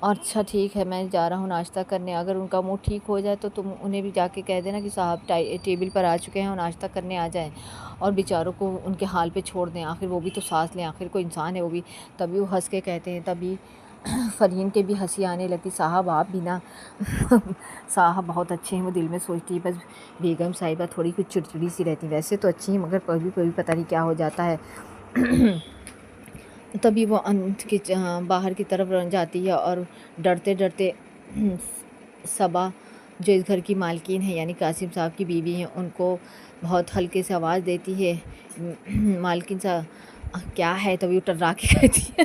اور اچھا ٹھیک ہے، میں جا رہا ہوں ناشتہ کرنے، اگر ان کا موڈ ٹھیک ہو جائے تو تم انہیں بھی جا کے کہہ دینا کہ صاحب ٹیبل پر آ چکے ہیں اور ناشتہ کرنے آ جائیں، اور بیچاروں کو ان کے حال پہ چھوڑ دیں، آخر وہ بھی تو سانس لیں، آخر کوئی انسان ہے وہ بھی۔ تبھی وہ ہنس کے کہتے ہیں، تبھی فرین کے بھی ہنسی آنے لگتی، صاحب آپ بھی نا صاحب بہت اچھے ہیں، وہ دل میں سوچتی ہے بس بیگم صاحبہ تھوڑی کچھ چڑچڑی سی رہتی، ویسے تو اچھی ہیں مگر کبھی کبھی پتہ نہیں کیا ہو جاتا ہے۔ تبھی وہ باہر کی طرف جاتی ہے اور ڈرتے ڈرتے صبا جو اس گھر کی مالکین ہے یعنی قاسم صاحب کی بیوی ہیں ان کو بہت ہلکے سے آواز دیتی ہے، مالکین صاحب کیا ہے؟ تبھی وہ ٹرا کے کہتی ہے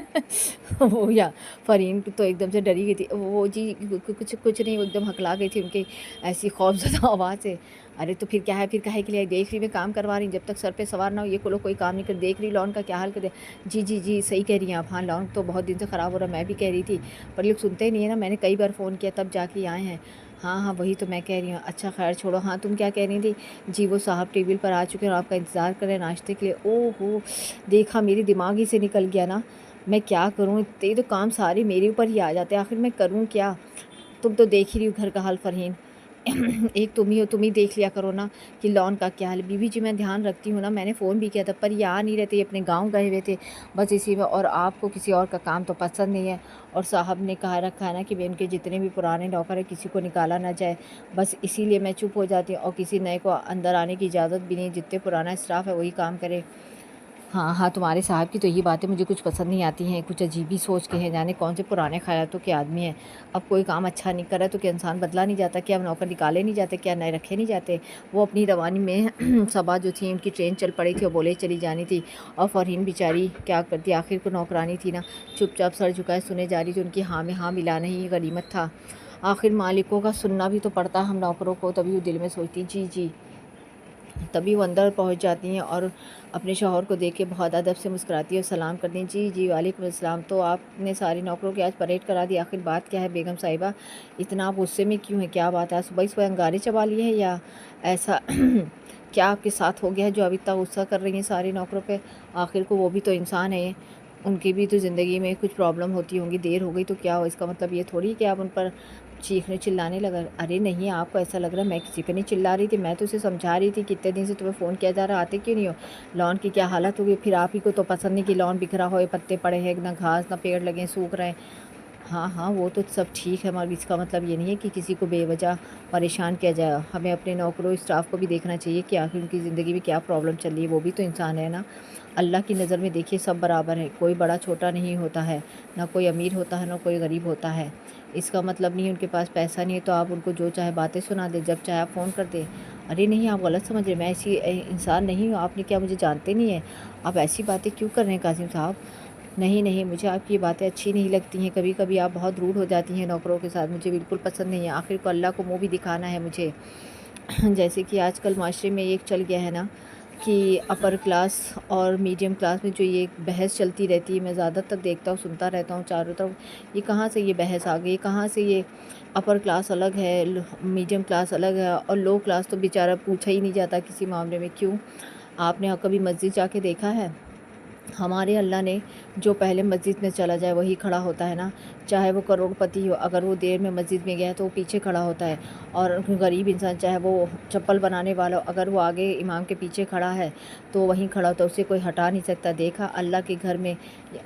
وہ یا فرین تو ایک دم سے ڈری گئی تھی، وہ جی کچھ نہیں، وہ ایک دم ہکلا گئی تھی ان کی ایسی خوف زدہ آواز ہے۔ ارے تو پھر کیا ہے، پھر کہے کے لیے دیکھ رہی میں کام کروا رہی، جب تک سر پہ سوار نہ ہو یہ کوئی کام نہیں کر، دیکھ رہی لون کا کیا حال کر دے۔ جی جی جی صحیح کہہ رہی ہیں آپ، ہاں لون تو بہت دن سے خراب ہو رہا ہے، میں بھی کہہ رہی تھی پر لوگ سنتے ہی نہیں ہیں نا، میں نے کئی بار فون کیا تب جا کے آئے ہیں۔ ہاں ہاں وہی تو میں کہہ رہی ہوں، اچھا خیر چھوڑو، ہاں تم کیا کہہ رہی تھی؟ جی وہ صاحب ٹیبل پر آ چکے ہیں اور آپ کا انتظار کر رہے ہیں ناشتے کے لیے۔ او ہو، دیکھا میری دماغ ہی سے نکل گیا نا، میں کیا کروں، یہ تو کام سارے میرے اوپر ہی آ جاتے ہیں، آخر میں کروں کیا؟ تم تو دیکھ ہی رہی ہو گھر کا حال فرحین، ایک تم ہی ہو، تم ہی دیکھ لیا کرو نا کہ لون کا کیا حال ہے۔ بیوی جی میں دھیان رکھتی ہوں نا، میں نے فون بھی کیا تھا پر یہ آ نہیں رہتے، یہ اپنے گاؤں گئے ہوئے تھے بس اسی میں، اور آپ کو کسی اور کا کام تو پسند نہیں ہے، اور صاحب نے کہا رکھا ہے نا کہ ان کے جتنے بھی پرانے نوکر ہیں کسی کو نکالا نہ جائے، بس اسی لیے میں چپ ہو جاتی ہوں اور کسی نئے کو اندر آنے کی اجازت بھی نہیں، جتنے پرانا اسٹاف ہے وہی کام کرے۔ ہاں ہاں تمہارے صاحب کی تو یہ باتیں مجھے کچھ پسند نہیں آتی ہیں، کچھ عجیب ہی سوچ کے ہیں، جانے کون سے پرانے خیالاتوں کے آدمی ہیں۔ اب کوئی کام اچھا نہیں کر رہا تو کیا انسان بدلا نہیں جاتا؟ کیا نوکر نکالے نہیں جاتے؟ کیا نئے رکھے نہیں جاتے؟ وہ اپنی روانی میں صبا جو تھی ان کی ٹرین چل پڑی تھی اور بولے چلی جانی تھی، اور فرحین بیچاری کیا کرتی، آخر کو نوکرانی تھی نا، چپ چاپ سر جھکائے سنے جا رہی تھی، ان کی ہاں میں ہاں ملانا ہی غنیمت تھا، آخر مالکوں کا سننا بھی تو پڑتا ہم نوکروں کو۔ تبھی وہ دل میں سوچتی جی جی، تبھی وہ اندر پہنچ جاتی ہیں اور اپنے شوہر کو دیکھ کے بہت ادب سے مسکراتی ہے اور سلام کرتی ہیں، جی جی وعلیکم السلام، تو آپ نے ساری نوکروں کی آج پریڈ کرا دی، آخر بات کیا ہے بیگم صاحبہ، اتنا آپ غصے میں کیوں ہیں، کیا بات ہے؟ صبح صبح انگارے چبا لیے ہیں یا ایسا کیا آپ کے ساتھ ہو گیا ہے جو اب اتنا غصہ کر رہی ہیں سارے نوکروں پہ؟ آخر کو وہ بھی تو انسان ہے، ان کی بھی تو زندگی میں کچھ پرابلم ہوتی ہوں گی، دیر ہو گئی تو کیا ہو، اس کا مطلب یہ تھوڑی کہ آپ ان پر چیخنے چلانے لگا۔ ارے نہیں، آپ کو ایسا لگ رہا ہے میں کسی پہ نہیں چلا رہی تھی، میں تو اسے سمجھا رہی تھی کتنے دن سے تمہیں فون کیا جا رہا، آتے کیوں نہیں ہو؟ لان کی کیا حالت ہوگی، پھر آپ ہی کو تو پسند نہیں کہ لان بکھرا ہوئے، پتے پڑے ہیں، نہ گھاس نہ پیڑ لگے سوکھ رہے ہیں۔ ہاں ہاں وہ تو سب ٹھیک ہے مگر اس کا مطلب یہ نہیں ہے کہ کسی کو بے وجہ پریشان کیا جائے، ہمیں اپنے نوکروں اسٹاف کو بھی دیکھنا چاہیے کہ آخر ان کی زندگی میں کیا پرابلم چل رہی ہے، وہ بھی تو انسان ہے نا۔ اللہ کی نظر میں دیکھیے سب برابر ہے، کوئی بڑا چھوٹا نہیں ہوتا ہے، نہ کوئی امیر ہوتا ہے نہ کوئی غریب ہوتا ہے، اس کا مطلب نہیں ان کے پاس پیسہ نہیں ہے تو آپ ان کو جو چاہے باتیں سنا دیں، جب چاہے آپ فون کر دیں۔ ارے نہیں آپ غلط سمجھ رہے، میں ایسی انسان نہیں ہوں، آپ نے کیا مجھے جانتے نہیں ہیں؟ آپ ایسی باتیں کیوں کر رہے ہیں قاسم صاحب؟ نہیں نہیں مجھے آپ کی یہ باتیں اچھی نہیں لگتی ہیں، کبھی کبھی آپ بہت روڈ ہو جاتی ہیں نوکروں کے ساتھ، مجھے بالکل پسند نہیں ہے، آخر کو اللہ کو منہ بھی دکھانا ہے مجھے۔ جیسے کہ آج کل معاشرے میں ایک چل گیا ہے نا کہ اپر کلاس اور میڈیم کلاس میں جو یہ بحث چلتی رہتی ہے، میں زیادہ تر دیکھتا ہوں سنتا رہتا ہوں چاروں طرف، یہ کہاں سے یہ بحث آ گئی، کہاں سے یہ اپر کلاس الگ ہے میڈیم کلاس الگ ہے اور لو کلاس تو بیچارہ پوچھا ہی نہیں جاتا کسی معاملے میں؟ کیوں؟ آپ نے کبھی مسجد جا کے دیکھا ہے؟ ہمارے اللہ نے جو پہلے مسجد میں چلا جائے وہی کھڑا ہوتا ہے نا، چاہے وہ کروڑ پتی ہو، اگر وہ دیر میں مسجد میں گیا تو وہ پیچھے کھڑا ہوتا ہے، اور غریب انسان چاہے وہ چپل بنانے والا ہو، اگر وہ آگے امام کے پیچھے کھڑا ہے تو وہیں کھڑا ہوتا ہے، اسے کوئی ہٹا نہیں سکتا۔ دیکھا اللہ کے گھر میں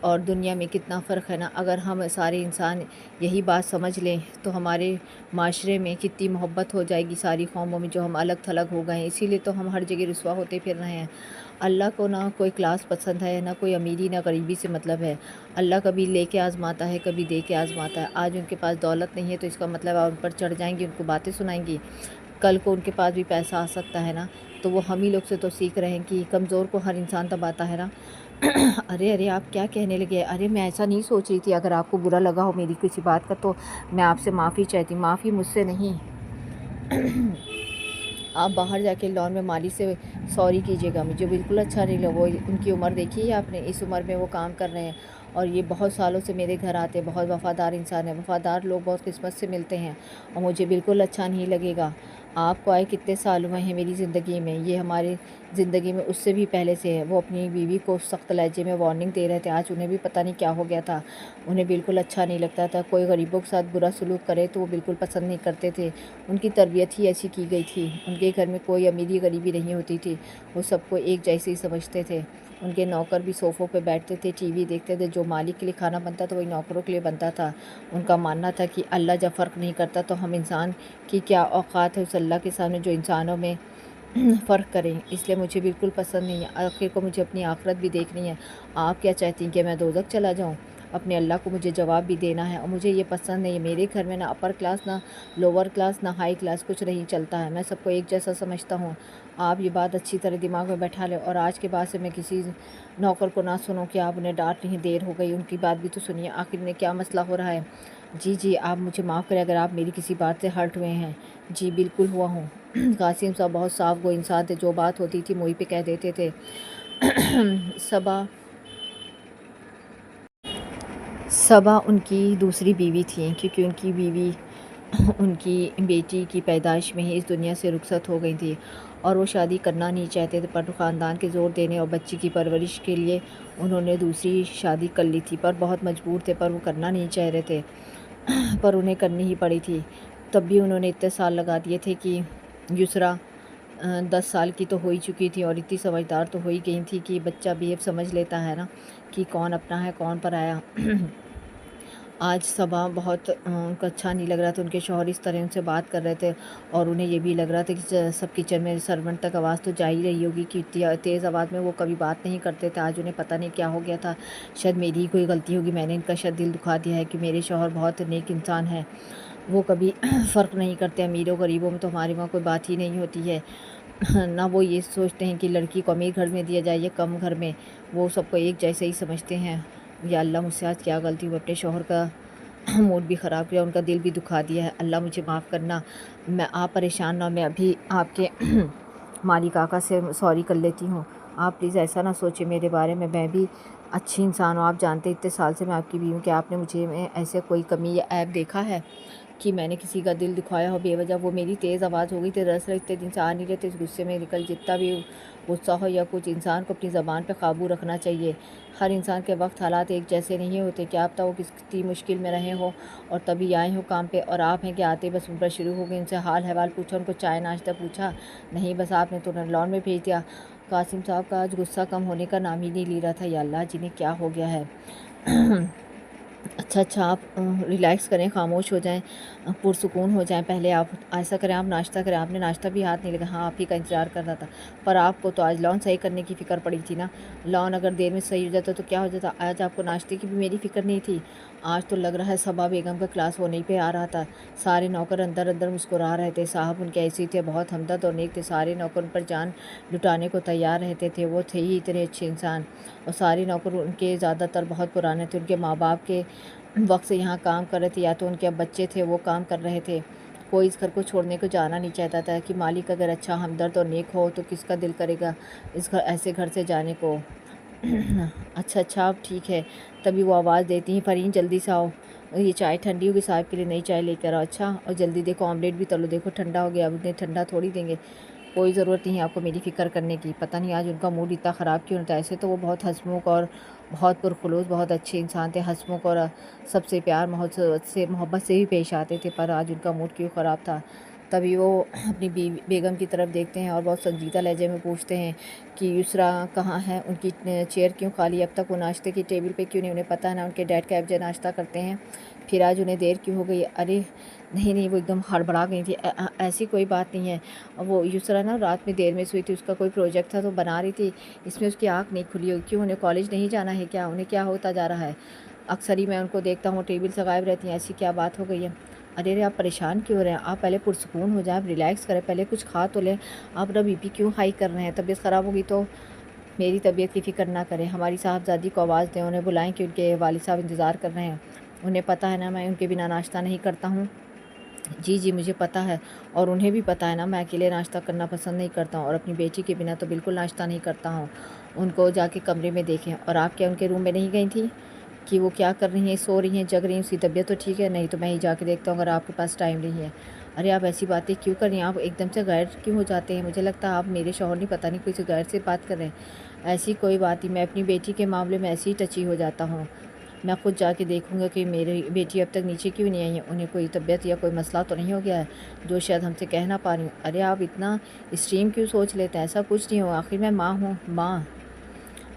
اور دنیا میں کتنا فرق ہے نا، اگر ہم سارے انسان یہی بات سمجھ لیں تو ہمارے معاشرے میں کتنی محبت ہو جائے گی ساری قوموں میں، جو ہم الگ تھلگ ہو گئے ہیں، اسی لیے تو ہم ہر جگہ رسوا ہوتے پھر رہے ہیں۔ اللہ کو نہ کوئی کلاس پسند ہے، نہ کوئی امیری نہ غریبی سے مطلب ہے، اللہ کبھی لے کے آزماتا ہے کبھی دے کے آزماتا ہے، آج ان کے پاس دولت نہیں ہے تو اس کا مطلب آپ ان پر چڑھ جائیں گی، ان کو باتیں سنائیں گی، کل کو ان کے پاس بھی پیسہ آ سکتا ہے نا، تو وہ ہم ہی لوگ سے تو سیکھ رہے ہیں کہ کمزور کو ہر انسان دباتا ہے نا۔ ارے ارے آپ کیا کہنے لگے؟ ارے میں ایسا نہیں سوچ رہی تھی، اگر آپ کو برا لگا ہو میری کسی بات کا تو میں آپ سے معافی چاہتی ہوں، معافی مجھ سے نہیں، آپ باہر جا کے لان میں مالی سے سوری کیجیے گا، مجھے بالکل اچھا نہیں لگا، وہ ان کی عمر دیکھی ہے آپ نے، اس عمر میں وہ کام کر رہے ہیں اور یہ بہت سالوں سے میرے گھر آتے ہیں، بہت وفادار انسان ہیں، وفادار لوگ بہت قسمت سے ملتے ہیں اور مجھے بالکل اچھا نہیں لگے گا۔ آپ کو آئے کتنے سال ہوئے ہیں میری زندگی میں، یہ ہماری زندگی میں اس سے بھی پہلے سے ہے۔ وہ اپنی بیوی کو سخت لہجے میں وارننگ دے رہے تھے۔ آج انہیں بھی پتہ نہیں کیا ہو گیا تھا، انہیں بالکل اچھا نہیں لگتا تھا۔ کوئی غریبوں کے ساتھ برا سلوک کرے تو وہ بالکل پسند نہیں کرتے تھے۔ ان کی تربیت ہی ایسی کی گئی تھی۔ ان کے گھر میں کوئی امیری غریبی نہیں ہوتی تھی، وہ سب کو ایک جیسے ہی سمجھتے تھے۔ ان کے نوکر بھی صوفوں پہ بیٹھتے تھے، ٹی وی دیکھتے تھے۔ جو مالک کے لیے کھانا بنتا تھا وہی نوکروں کے لیے بنتا تھا۔ ان کا ماننا تھا کہ اللہ جب فرق نہیں کرتا تو ہم انسان کی کیا اوقات ہے اس اللہ کے سامنے جو انسانوں میں فرق کریں۔ اس لیے مجھے بالکل پسند نہیں ہے۔ آخر کو مجھے اپنی آخرت بھی دیکھنی ہے۔ آپ کیا چاہتی ہیں کہ میں دوزخ چلا جاؤں؟ اپنے اللہ کو مجھے جواب بھی دینا ہے، اور مجھے یہ پسند نہیں ہے۔ میرے گھر میں نہ اپر کلاس، نہ لوور کلاس، نہ ہائی کلاس، کچھ نہیں چلتا ہے۔ میں سب کو ایک جیسا سمجھتا ہوں۔ آپ یہ بات اچھی طرح دماغ میں بیٹھا لیں، اور آج کے بعد سے میں کسی نوکر کو نہ سنوں کہ آپ انہیں ڈانٹ رہی ہیں، دیر ہو گئی، ان کی بات بھی تو سنیے، آخر انہیں کیا مسئلہ ہو رہا ہے۔ جی آپ مجھے معاف کریں اگر آپ میری کسی بات سے ہرٹ ہوئے ہیں۔ جی بالکل ہوا ہوں۔ قاسم صاحب بہت صاف گو انسان تھے، جو بات ہوتی تھی منہ پہ کہہ دیتے تھے۔ صبا ان کی دوسری بیوی تھی، کیونکہ ان کی بیوی ان کی بیٹی کی پیدائش میں ہی اس دنیا سے رخصت ہو گئی تھی، اور وہ شادی کرنا نہیں چاہتے تھے، پر خاندان کے زور دینے اور بچی کی پرورش کے لیے انہوں نے دوسری شادی کر لی تھی، پر بہت مجبور تھے، پر وہ کرنا نہیں چاہ رہے تھے، پر انہیں کرنی ہی پڑی تھی۔ تب بھی انہوں نے اتنے سال لگا دیے تھے کہ یسریٰ 10 سال کی تو ہو ہی چکی تھی، اور اتنی سمجھدار تو ہو ہی گئی تھی کہ بچہ بیہیو سمجھ لیتا ہے نا کہ کون اپنا ہے کون پرایا۔ آج صبا بہت ان کو اچھا نہیں لگ رہا تھا، ان کے شوہر اس طرح ان سے بات کر رہے تھے، اور انہیں یہ بھی لگ رہا تھا کہ سب کچن میں سرونٹ تک آواز تو جا ہی رہی ہوگی کہ تیز آواز میں وہ کبھی بات نہیں کرتے تھے۔ آج انہیں پتہ نہیں کیا ہو گیا تھا، شاید میری ہی کوئی غلطی ہوگی، میں نے ان کا شاید دل دکھا دیا ہے، کہ میرے شوہر بہت نیک انسان ہے، وہ کبھی فرق نہیں کرتے، امیروں غریبوں میں تو ہمارے وہاں کوئی بات ہی نہیں ہوتی ہے، نہ وہ یہ سوچتے ہیں کہ لڑکی کو امیر گھر میں دیا جائے یا کم گھر میں، وہ سب کو ایک جیسے ہی سمجھتے ہیں۔ یا اللہ مجھ سے آج کیا غلطی ہوئی، اپنے شوہر کا موڈ بھی خراب کیا، ان کا دل بھی دکھا دیا ہے، اللہ مجھے معاف کرنا۔ میں آپ پریشان نہ ہو، میں ابھی آپ کے مالک آقا سے سوری کر لیتی ہوں، آپ پلیز ایسا نہ سوچیں میرے بارے میں بھی اچھی انسان ہوں، آپ جانتے اتنے سال سے میں آپ کی بیوی ہوں کہ آپ نے مجھے میں ایسے کوئی کمی یا عیب دیکھا ہے کہ میں نے کسی کا دل دکھایا ہو بے وجہ۔ وہ میری تیز آواز ہو گئی تھی، دراصل اتنے دن سے آ نہیں رہتے، اس غصے میں نکل، جتنا بھی غصہ ہو یا کچھ، انسان کو اپنی زبان پہ قابو رکھنا چاہیے۔ ہر انسان کے وقت حالات ایک جیسے نہیں ہوتے، کیا پتہ وہ کسی مشکل میں رہے ہو اور تبھی آئے ہو کام پہ، اور آپ ہیں کہ آتے بس ان پر شروع ہو گئے، ان سے حال حوال پوچھا، ان کو چائے ناشتہ پوچھا نہیں، بس آپ نے تو لان میں بھیج دیا۔ قاسم صاحب کا آج غصہ کم ہونے کا نام ہی نہیں لے رہا تھا، یا اللہ جنہیں کیا ہو گیا ہے۔ اچھا آپ ریلیکس کریں، خاموش ہو جائیں، پرسکون ہو جائیں۔ پہلے آپ ایسا کریں، آپ ناشتہ کریں، آپ نے ناشتہ بھی ہاتھ نہیں لگا، ہاں آپ ہی کا انتظار کر رہا تھا، پر آپ کو تو آج لان صحیح کرنے کی فکر پڑی تھی نا۔ لان اگر دیر میں صحیح ہو جاتا تو کیا ہو جاتا، آج آپ کو ناشتے کی بھی میری فکر نہیں تھی۔ آج تو لگ رہا ہے صبا بیگم کا کلاس وہ نہیں پہ آ رہا تھا، سارے نوکر اندر اندر مسکرا رہے تھے، صاحب ان کے ایسے تھے، بہت ہمدرد اور نیک تھے، سارے نوکر ان پر جان لٹانے کو تیار رہتے تھے، وہ تھے ہی اتنے اچھے انسان، اور سارے نوکر ان کے زیادہ تر بہت پرانے تھے، ان کے ماں باپ کے وقت سے یہاں کام کر رہے تھے، یا تو ان کے اب بچے تھے وہ کام کر رہے تھے، کوئی اس گھر کو چھوڑنے کو جانا نہیں چاہتا تھا، کہ مالک اگر اچھا ہمدرد اور نیک ہو تو کس کا دل کرے گا اس گھر ایسے گھر سے جانے کو۔ اچھا آپ ٹھیک ہے، تبھی وہ آواز دیتی ہیں، فرین جلدی سے آؤ، یہ چائے ٹھنڈی ہوگی، صاحب کے لیے نئی چائے لے کر آؤ، اچھا اور جلدی دیکھو آملیٹ بھی تلو، دیکھو ٹھنڈا ہو گیا، اب انہیں ٹھنڈا تھوڑی دیں گے، کوئی ضرورت نہیں ہے آپ کو میری فکر کرنے کی۔ پتہ نہیں آج ان کا موڈ اتنا خراب کیوں ہوتا ہے، ایسے تو وہ بہت ہنسمکھ اور بہت پرخلوص بہت اچھے انسان تھے، ہنسمکھ اور سب سے پیار محبت سے ہی پیش آتے تھے، پر آج ان کا موڈ کیوں خراب تھا۔ تبھی وہ اپنی بیگم کی طرف دیکھتے ہیں اور بہت سنجیدہ لہجے میں پوچھتے ہیں کہ یسریٰ کہاں ہے، ان کی چیئر کیوں خالی، اب تک وہ ناشتے کی ٹیبل پہ کیوں نہیں، انہیں پتہ ہے نا ان کے ڈیڈ کا ایوجہ ناشتہ کرتے ہیں، پھر آج انہیں دیر کیوں ہو گئی۔ ارے نہیں وہ ایک دم ہڑبڑا گئی تھی، ایسی کوئی بات نہیں ہے، وہ یسریٰ نا رات میں دیر میں سوئی تھی، اس کا کوئی پروجیکٹ تھا تو بنا رہی تھی، اس میں اس کی آنکھ نہیں کھلی ہوئی، کیوں انہیں کالج نہیں جانا ہے کیا، انہیں کیا ہوتا جا رہا ہے، اکثر ہی میں ان کو دیکھتا ہوں ٹیبل سے غائب رہتی ہیں، ایسی کیا بات ہو گئی ہے۔ ارے آپ پریشان کیوں ہو رہے ہیں، آپ پہلے پرسکون ہو جائیں، آپ ریلیکس کریں، پہلے کچھ کھا تو لیں، آپ اپنا بی پی کیوں ہائی کر رہے ہیں، طبیعت خراب ہوگی تو میری طبیعت کی فکر نہ کریں، ہماری صاحبزادی کو آواز دیں، انہیں بلائیں کہ ان کے والد صاحب انتظار کر رہے ہیں، انہیں پتہ ہے نا میں ان کے بنا ناشتہ نہیں کرتا ہوں۔ جی مجھے پتہ ہے، اور انہیں بھی پتہ ہے نا میں اکیلے ناشتہ کرنا پسند نہیں کرتا ہوں، اور اپنی بیٹی کے بنا تو بالکل ناشتہ نہیں کرتا ہوں، ان کو جا کے کمرے میں دیکھیں۔ اور آپ کیا ان کے روم میں نہیں گئی تھی کہ وہ کیا کر رہی ہیں، سو رہی ہیں، جگ رہی ہیں، اس کی طبیعت تو ٹھیک ہے، نہیں تو میں ہی جا کے دیکھتا ہوں اگر آپ کے پاس ٹائم نہیں ہے۔ ارے آپ ایسی باتیں کیوں کر رہی ہیں؟ آپ ایک دم سے غیر کیوں ہو جاتے ہیں؟ مجھے لگتا ہے آپ میرے شوہر نہیں، پتہ نہیں کسی غیر سے بات کر رہے ہیں۔ ایسی کوئی بات نہیں، میں اپنی بیٹی کے معاملے میں ایسے ہی ٹچی ہو جاتا ہوں۔ میں خود جا کے دیکھوں گا کہ میری بیٹی اب تک نیچے کیوں نہیں آئی ہے، انہیں کوئی طبیعت یا کوئی مسئلہ تو نہیں ہو گیا ہے جو شاید ہم سے کہہ نہ پا رہی ہوں۔ ارے آپ اتنا ایکسٹریم کیوں سوچ لیتے ہیں؟ ایسا کچھ نہیں ہو، آخر میں ماں ہوں۔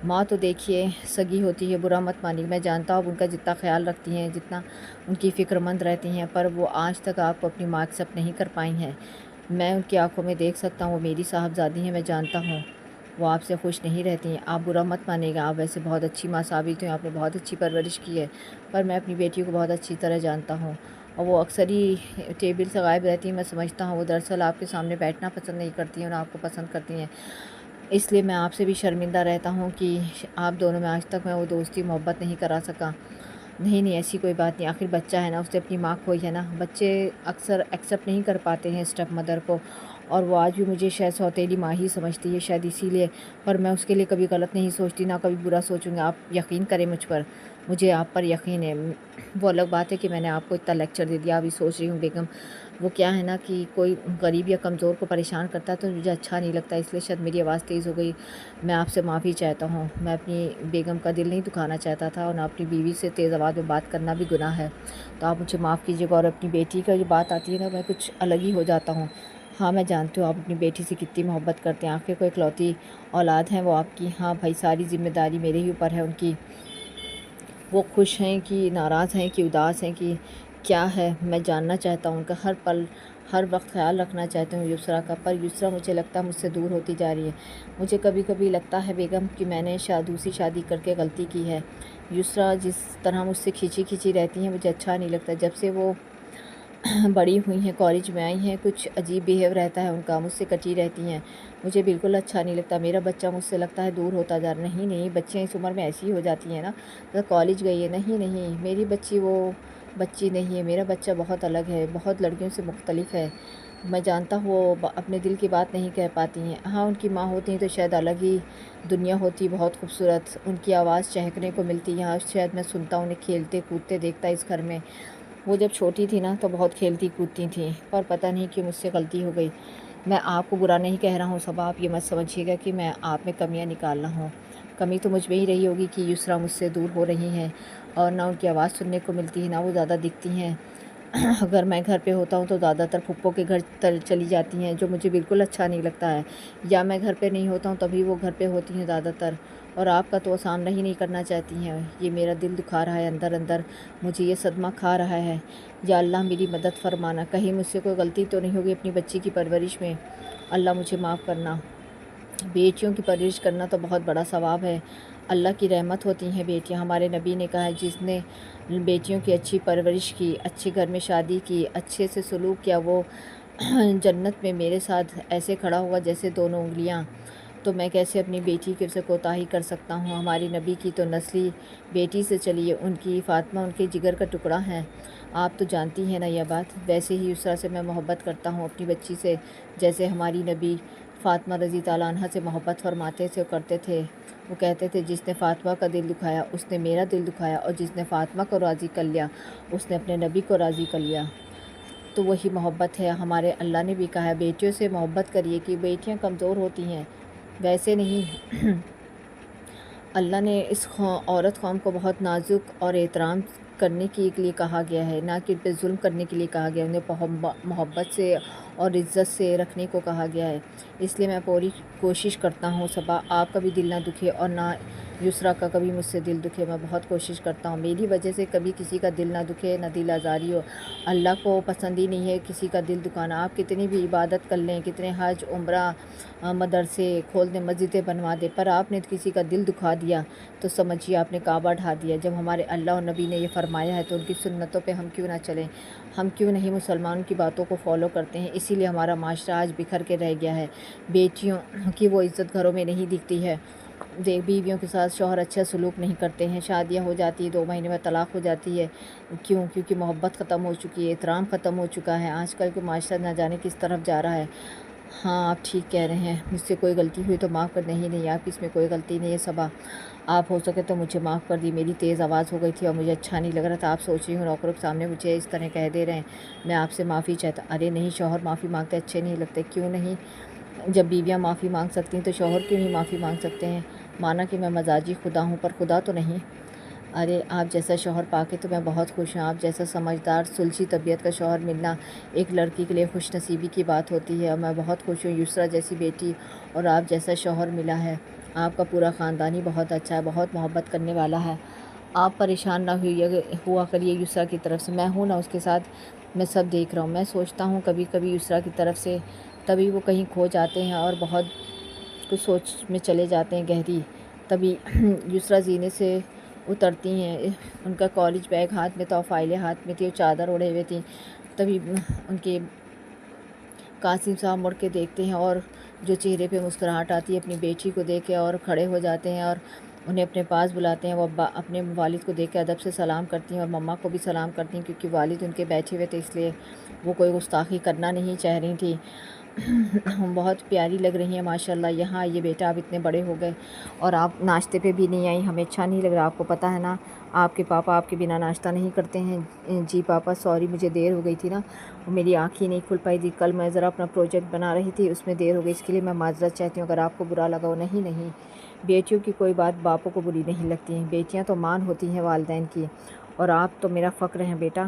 ماں تو دیکھیے سگی ہوتی ہے، برا مت مانیے، میں جانتا ہوں آپ ان کا جتنا خیال رکھتی ہیں، جتنا ان کی فکر مند رہتی ہیں، پر وہ آج تک آپ کو اپنی ماں ایکسیپٹ نہیں کر پائی ہیں۔ میں ان کی آنکھوں میں دیکھ سکتا ہوں، وہ میری صاحبزادی ہیں، میں جانتا ہوں وہ آپ سے خوش نہیں رہتی ہیں۔ آپ برا مت مانیے گا، آپ ویسے بہت اچھی ماں ثابت ہوئی، آپ نے بہت اچھی پرورش کی ہے، پر میں اپنی بیٹی کو بہت اچھی طرح جانتا ہوں، اور وہ اکثر ہی ٹیبل سے غائب رہتی ہیں۔ میں سمجھتا ہوں وہ دراصل آپ کے سامنے بیٹھنا پسند نہیں کرتی ہیں اور آپ کو پسند کرتی ہیں، اس لیے میں آپ سے بھی شرمندہ رہتا ہوں کہ آپ دونوں میں آج تک میں وہ دوستی محبت نہیں کرا سکا۔ نہیں ایسی کوئی بات نہیں، آخر بچہ ہے نا، اس نے اپنی ماں کھوئی ہے نا۔ بچے اکثر ایکسیپٹ نہیں کر پاتے ہیں اسٹیپ مدر کو، اور وہ آج بھی مجھے شاید سوتیلی ماں ہی سمجھتی ہے، شاید اسی لیے، پر میں اس کے لیے کبھی غلط نہیں سوچتی، نہ کبھی برا سوچوں گی۔ آپ یقین کریں مجھ پر، مجھے آپ پر یقین ہے۔ وہ الگ بات ہے کہ میں نے آپ کو اتنا لیکچر دے دیا، ابھی سوچ رہی ہوں بیگم، وہ کیا ہے نا کہ کوئی غریب یا کمزور کو پریشان کرتا ہے تو مجھے اچھا نہیں لگتا، اس لیے شاید میری آواز تیز ہو گئی۔ میں آپ سے معافی چاہتا ہوں، میں اپنی بیگم کا دل نہیں دکھانا چاہتا تھا، اور نہ اپنی بیوی سے تیز آواز میں بات کرنا بھی گناہ ہے، تو آپ مجھے معاف کیجیے گا۔ اور اپنی بیٹی کا جو بات آتی ہے نا، میں کچھ الگ ہی ہو جاتا ہوں۔ ہاں میں جانتی ہوں آپ اپنی بیٹی سے کتنی محبت کرتے ہیں، آخر کو اکلوتی اولاد ہیں وہ آپ کی۔ ہاں بھائی، ساری ذمہ داری میرے ہی اوپر ہے ان کی۔ وہ خوش ہیں کہ ناراض ہیں کہ اداس ہیں کہ کیا ہے، میں جاننا چاہتا ہوں ان کا، ہر پل ہر وقت خیال رکھنا چاہتی ہوں یسریٰ کا، پر یسریٰ مجھے لگتا ہے مجھ سے دور ہوتی جا رہی ہے۔ مجھے کبھی کبھی لگتا ہے بیگم کہ میں نے دوسری شادی کر کے غلطی کی ہے۔ یسریٰ جس طرح مجھ سے کھینچی رہتی ہیں مجھے اچھا نہیں لگتا، جب سے وہ بڑی ہوئی ہیں، کالج میں آئی ہیں، کچھ عجیب بیہیو رہتا ہے ان کا، مجھ سے کٹی رہتی ہیں، مجھے بالکل اچھا نہیں لگتا۔ میرا بچہ مجھ سے لگتا ہے دور ہوتا جا رہا۔ نہیں بچیاں اس عمر میں ایسی ہی ہو جاتی ہیں نا، تو کالج گئی ہے۔ نہیں میری بچی وہ بچی نہیں ہے، میرا بچہ بہت الگ ہے، بہت لڑکیوں سے مختلف ہے۔ میں جانتا ہوں وہ اپنے دل کی بات نہیں کہہ پاتی ہیں، ہاں ان کی ماں ہوتی ہیں تو شاید الگ ہی دنیا ہوتی، بہت خوبصورت، ان کی آواز چہکنے کو ملتی، یہاں شاید میں سنتا ہوں انہیں کھیلتے کودتے دیکھتا اس گھر میں۔ وہ جب چھوٹی تھی نا تو بہت کھیلتی کودتی تھیں، پر پتہ نہیں کہ مجھ سے غلطی ہو گئی۔ میں آپ کو برا نہیں کہہ رہا ہوں، سب آپ یہ مت سمجھیے گا کہ میں آپ میں کمیاں نکالنا ہوں۔ کمی تو مجھ میں ہی رہی ہوگی کہ یسریٰ مجھ سے دور ہو رہی ہیں، اور نہ ان کی آواز سننے کو ملتی ہے، نہ وہ زیادہ دکھتی ہیں۔ اگر میں گھر پہ ہوتا ہوں تو زیادہ تر پھپھو کے گھر چلی جاتی ہیں، جو مجھے بالکل اچھا نہیں لگتا ہے، یا میں گھر پہ نہیں ہوتا ہوں تبھی وہ گھر پہ ہوتی ہیں زیادہ تر، اور آپ کا تو وہ سامنا ہی نہیں کرنا چاہتی ہیں۔ یہ میرا دل دکھا رہا ہے اندر، مجھے یہ صدمہ کھا رہا ہے۔ یا اللہ میری مدد فرمانا، کہیں مجھ سے کوئی غلطی تو نہیں ہوگی اپنی بچی کی پرورش میں، اللہ مجھے معاف کرنا۔ بیٹیوں کی پرورش کرنا تو بہت بڑا ثواب ہے، اللہ کی رحمت ہوتی ہیں بیٹیاں۔ ہمارے نبی نے کہا ہے جس نے بیٹیوں کی اچھی پرورش کی، اچھے گھر میں شادی کی، اچھے سے سلوک کیا، وہ جنت میں میرے ساتھ ایسے کھڑا ہوا جیسے دونوں انگلیاں۔ تو میں کیسے اپنی بیٹی کی سے کوتاہی کر سکتا ہوں؟ ہماری نبی کی تو نسلی بیٹی سے چلی ہے، ان کی فاطمہ ان کے جگر کا ٹکڑا ہے، آپ تو جانتی ہیں نا یہ بات۔ ویسے ہی یسریٰ سے میں محبت کرتا ہوں اپنی بچی سے، جیسے ہماری نبی فاطمہ رضی تعالیٰ عنہ سے محبت فرماتے تھے، کرتے تھے۔ وہ کہتے تھے جس نے فاطمہ کا دل دکھایا اس نے میرا دل دکھایا، اور جس نے فاطمہ کو راضی کر لیا اس نے اپنے نبی کو راضی کر لیا۔ تو وہی محبت ہے، ہمارے اللہ نے بھی کہا ہے بیٹیوں سے محبت کریے، کہ بیٹیاں کمزور ہوتی ہیں، ویسے نہیں۔ اللہ نے اس عورت قوم کو بہت نازک اور احترام کرنے کے لیے کہا گیا ہے، نہ کہ ان پہ ظلم کرنے کے لیے کہا گیا ہے، انہیں محبت سے اور عزت سے رکھنے کو کہا گیا ہے۔ اس لیے میں پوری کوشش کرتا ہوں صبا آپ کا بھی دل نہ دکھے، اور نہ یسریٰ کا کبھی مجھ سے دل دکھے، میں بہت کوشش کرتا ہوں میری وجہ سے کبھی کسی کا دل نہ دکھے، نہ دل آزاری ہو۔ اللہ کو پسند ہی نہیں ہے کسی کا دل دکھانا، آپ کتنی بھی عبادت کر لیں، کتنے حج عمرہ مدرسے کھول دیں، مسجدیں بنوا دیں، پر آپ نے کسی کا دل دکھا دیا تو سمجھیے آپ نے کعبہ ڈھا دیا۔ جب ہمارے اللہ اور نبی نے یہ فرمایا ہے تو ان کی سنتوں پہ ہم کیوں نہ چلیں؟ ہم کیوں نہیں مسلمانوں کی باتوں کو فالو کرتے ہیں؟ اسی لیے ہمارا معاشرہ آج بکھر کے رہ گیا ہے، بیٹیوں کی وہ عزت گھروں میں نہیں دکھتی ہے، بیویوں کے ساتھ شوہر اچھا سلوک نہیں کرتے ہیں، شادیاں ہو جاتی ہیں 2 مہینے میں طلاق ہو جاتی ہے، کیونکہ محبت ختم ہو چکی ہے، احترام ختم ہو چکا ہے۔ آج کل کے معاشرہ نہ جانے کس طرف جا رہا ہے۔ ہاں آپ ٹھیک کہہ رہے ہیں، مجھ سے کوئی غلطی ہوئی تو معاف کر. نہیں نہیں، آپ کی اس میں کوئی غلطی نہیں ہے صبا. آپ ہو سکے تو مجھے معاف کر دی. میری تیز آواز ہو گئی تھی اور مجھے اچھا نہیں لگ رہا تھا. آپ سوچ رہی ہوں نوکروں کے سامنے مجھے اس طرح کہہ دے رہے ہیں. میں آپ سے معافی چاہتا. ارے نہیں، شوہر معافی مانگتے اچھے نہیں لگتے. کیوں نہیں؟ جب بیویاں معافی مانگ سکتی ہیں تو شوہر کیوں نہیں معافی مانگ سکتے ہیں؟ مانا کہ میں مزاجی خدا ہوں پر خدا تو نہیں. ارے آپ جیسا شوہر پا کے تو میں بہت خوش ہوں. آپ جیسا سمجھدار سلجھی طبیعت کا شوہر ملنا ایک لڑکی کے لیے خوش نصیبی کی بات ہوتی ہے اور میں بہت خوش ہوں. یسریٰ جیسی بیٹی اور آپ جیسا شوہر ملا ہے. آپ کا پورا خاندان ہی بہت اچھا ہے، بہت محبت کرنے والا ہے. آپ پریشان نہ ہوا کریے یسریٰ کی طرف سے. میں ہوں نا اس کے ساتھ، میں سب دیکھ رہا ہوں. میں سوچتا ہوں کبھی کبھی یسریٰ کی طرف سے، تبھی وہ کہیں کھو جاتے ہیں اور بہت کچھ سوچ میں چلے جاتے ہیں گہری. تبھی یسریٰ زینے سے اترتی ہیں. ان کا کالج بیگ ہاتھ میں تھا، فائلیں ہاتھ میں تھی، وہ چادر اوڑھے ہوئے تھیں. تبھی ان کے قاسم صاحب مڑ کے دیکھتے ہیں اور جو چہرے پہ مسکراہٹ آتی ہے اپنی بیٹی کو دیکھ کے، اور کھڑے ہو جاتے ہیں اور انہیں اپنے پاس بلاتے ہیں. وہ اپنے والد کو دیکھ کے ادب سے سلام کرتی ہیں اور مما کو بھی سلام کرتی ہیں کیونکہ والد ان کے بیٹھے ہوئے تھے، اس لیے وہ کوئی گستاخی کرنا نہیں چاہ رہی تھیں. بہت پیاری لگ رہی ہیں ماشاءاللہ. یہاں یہ بیٹا آپ اتنے بڑے ہو گئے اور آپ ناشتے پہ بھی نہیں آئی. ہمیں اچھا نہیں لگ رہا. آپ کو پتہ ہے نا آپ کے پاپا آپ کے بنا ناشتہ نہیں کرتے ہیں. جی پاپا سوری، مجھے دیر ہو گئی تھی نا، میری آنکھ ہی نہیں کھل پائی تھی. کل میں ذرا اپنا پروجیکٹ بنا رہی تھی، اس میں دیر ہو گئی، اس کے لیے میں معذرت چاہتی ہوں اگر آپ کو برا لگا ہو. نہیں نہیں، بیٹیوں کی کوئی بات باپوں کو بری نہیں لگتی ہیں. بیٹیاں تو مان ہوتی ہیں والدین کی، اور آپ تو میرا فخر ہیں بیٹا.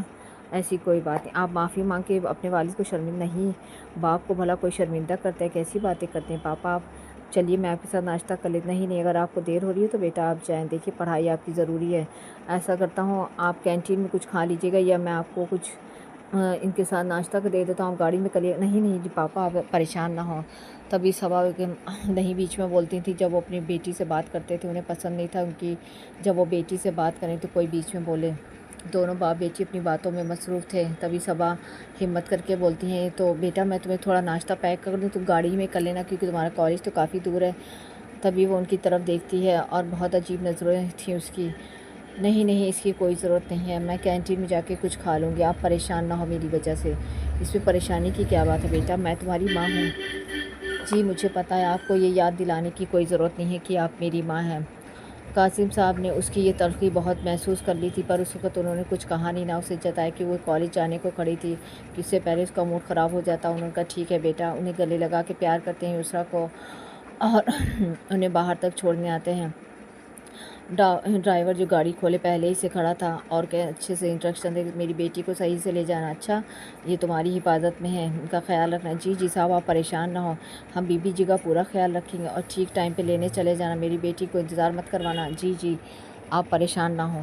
ایسی کوئی بات نہیں. آپ معافی مانگ کے اپنے والد کو شرمندہ نہیں، باپ کو بھلا کوئی شرمندہ کرتا ہے؟ کیسی باتیں کرتے ہیں پاپا آپ. چلیے میں آپ کے ساتھ ناشتہ کر لیتی. نہیں اگر آپ کو دیر ہو رہی ہے تو بیٹا آپ جائیں. دیکھیے پڑھائی آپ کی ضروری ہے. ایسا کرتا ہوں آپ کینٹین میں کچھ کھا لیجیے گا یا میں آپ کو کچھ ان کے ساتھ ناشتہ کر دے دیتا ہوں گاڑی میں. کریے نہیں نہیں جی پاپا آپ پریشان نہ ہوں. تبھی صبا نہیں بیچ میں بولتی تھی. جب وہ اپنی بیٹی سے بات کرتے تھے انہیں پسند نہیں تھا ان کی جب وہ بیٹی سے بات کریں تو کوئی بیچ میں بولے. دونوں باپ بیٹی اپنی باتوں میں مصروف تھے. تبھی صبا ہمت کر کے بولتی ہیں تو بیٹا میں تمہیں تھوڑا ناشتہ پیک کر دوں، تم گاڑی میں کر لینا کیونکہ تمہارا کالج تو کافی دور ہے. تبھی وہ ان کی طرف دیکھتی ہے اور بہت عجیب نظریں تھیں اس کی. نہیں نہیں اس کی کوئی ضرورت نہیں ہے، میں کینٹین میں جا کے کچھ کھا لوں گی. آپ پریشان نہ ہو میری وجہ سے. اس میں پریشانی کی کیا بات ہے بیٹا، میں تمہاری ماں ہوں. جی مجھے پتہ ہے، آپ کو یہ یاد دلانے کی کوئی ضرورت نہیں ہے کہ آپ میری ماں ہیں. قاسم صاحب نے اس کی یہ تلخی بہت محسوس کر لی تھی پر اس وقت انہوں نے کچھ کہا نہیں، نہ اسے جتایا کہ وہ کالج جانے کو کھڑی تھی کہ اس سے پہلے اس کا موڈ خراب ہو جاتا. انہوں نے کہا ٹھیک ہے بیٹا. انہیں گلے لگا کے پیار کرتے ہیں یسریٰ کو اور انہیں باہر تک چھوڑنے آتے ہیں. ڈرائیور جو گاڑی کھولے پہلے ہی سے کھڑا تھا اور کہ اچھے سے انسٹرکشن دے میری بیٹی کو صحیح سے لے جانا. اچھا یہ تمہاری حفاظت میں ہے، ان کا خیال رکھنا. جی جی صاحب آپ پریشان نہ ہو، ہم بی بی جی کا پورا خیال رکھیں گے اور ٹھیک ٹائم پہ لینے چلے جانا. میری بیٹی کو انتظار مت کروانا. جی جی آپ پریشان نہ ہوں.